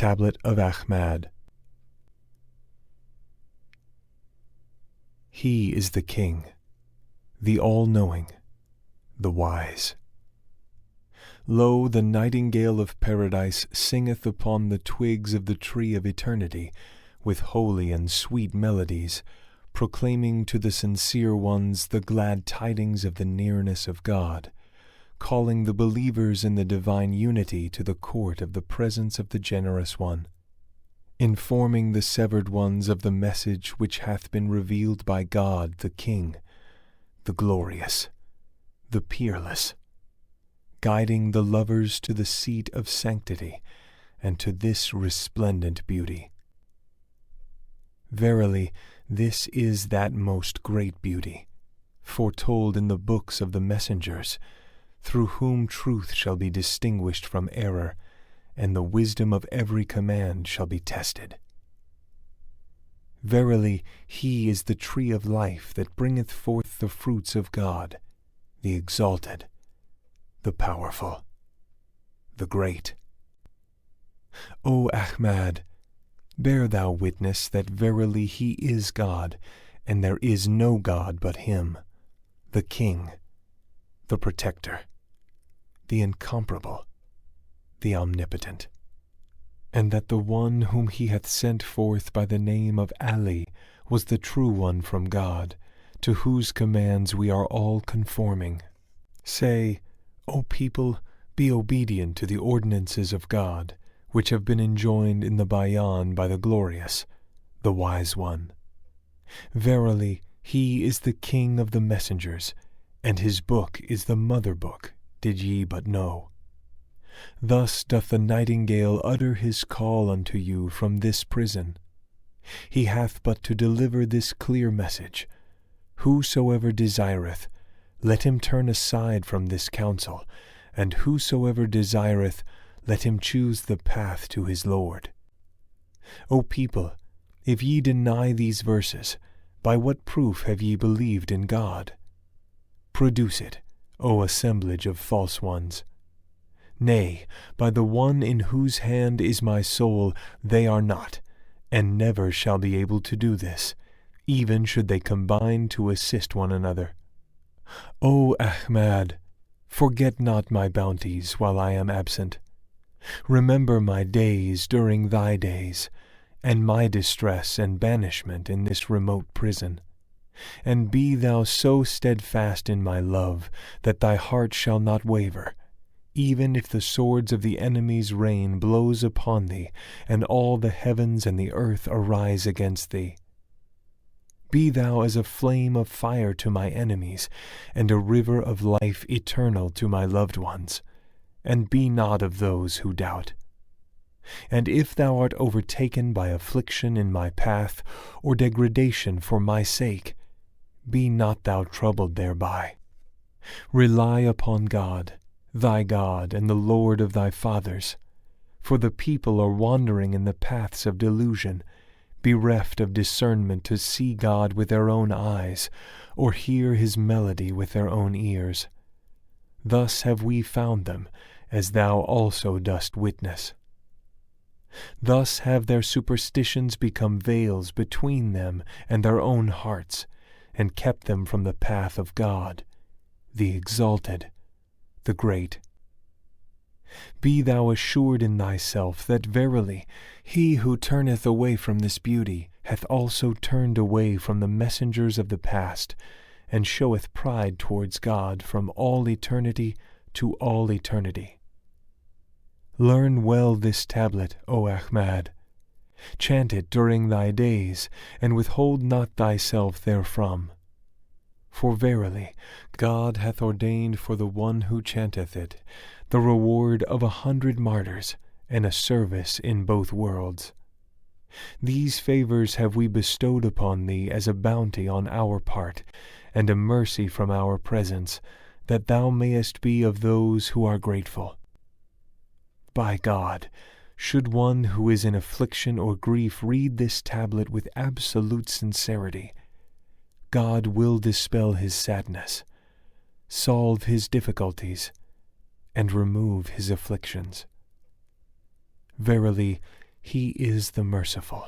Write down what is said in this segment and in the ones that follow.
Tablet of Ahmed. He is the King, the all-knowing, the wise. Lo, the nightingale of paradise singeth upon the twigs of the tree of eternity with holy and sweet melodies, proclaiming to the sincere ones the glad tidings of the nearness of God, calling the believers in the divine unity to the court of the presence of the generous one, informing the severed ones of the message which hath been revealed by God the King, the glorious, the peerless, guiding the lovers to the seat of sanctity and to this resplendent beauty. Verily, this is that most great beauty, foretold in the books of the messengers, through whom truth shall be distinguished from error, and the wisdom of every command shall be tested. Verily, he is the tree of life that bringeth forth the fruits of God, the exalted, the powerful, the great. O Ahmed, bear thou witness that verily he is God, and there is no God but him, the King, the Protector, the Incomparable, the Omnipotent, and that the one whom he hath sent forth by the name of Ali was the true one from God, to whose commands we are all conforming. Say, O people, be obedient to the ordinances of God, which have been enjoined in the Bayan by the glorious, the wise one. Verily, he is the King of the messengers, and his book is the mother book, did ye but know. Thus doth the nightingale utter his call unto you from this prison. He hath but to deliver this clear message. Whosoever desireth, let him turn aside from this counsel, and whosoever desireth, let him choose the path to his Lord. O people, if ye deny these verses, by what proof have ye believed in God? Produce it, O assemblage of false ones. Nay, by the one in whose hand is my soul, they are not, and never shall be able to do this, even should they combine to assist one another. O Ahmed, forget not my bounties while I am absent. Remember my days during thy days, and my distress and banishment in this remote prison. And be thou so steadfast in my love that thy heart shall not waver, even if the swords of the enemy's rain blows upon thee, and all the heavens and the earth arise against thee. Be thou as a flame of fire to my enemies, and a river of life eternal to my loved ones, and be not of those who doubt. And if thou art overtaken by affliction in my path, or degradation for my sake, be not thou troubled thereby. Rely upon God, thy God, and the Lord of thy fathers, for the people are wandering in the paths of delusion, bereft of discernment to see God with their own eyes, or hear his melody with their own ears. Thus have we found them, as thou also dost witness. Thus have their superstitions become veils between them and their own hearts, and kept them from the path of God, the exalted, the great. Be thou assured in thyself that verily he who turneth away from this beauty hath also turned away from the messengers of the past, and showeth pride towards God from all eternity to all eternity. Learn well this tablet, O Ahmed. Chant it during thy days, and withhold not thyself therefrom. For verily, God hath ordained for the one who chanteth it the reward of 100 martyrs, and a service in both worlds. These favors have we bestowed upon thee as a bounty on our part, and a mercy from our presence, that thou mayest be of those who are grateful. By God, should one who is in affliction or grief read this tablet with absolute sincerity, God will dispel his sadness, solve his difficulties, and remove his afflictions. Verily, He is the merciful,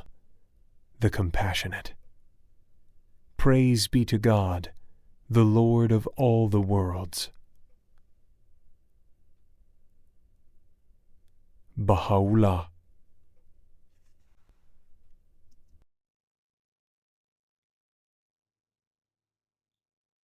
the compassionate. Praise be to God, the Lord of all the worlds. Baha'u'llah.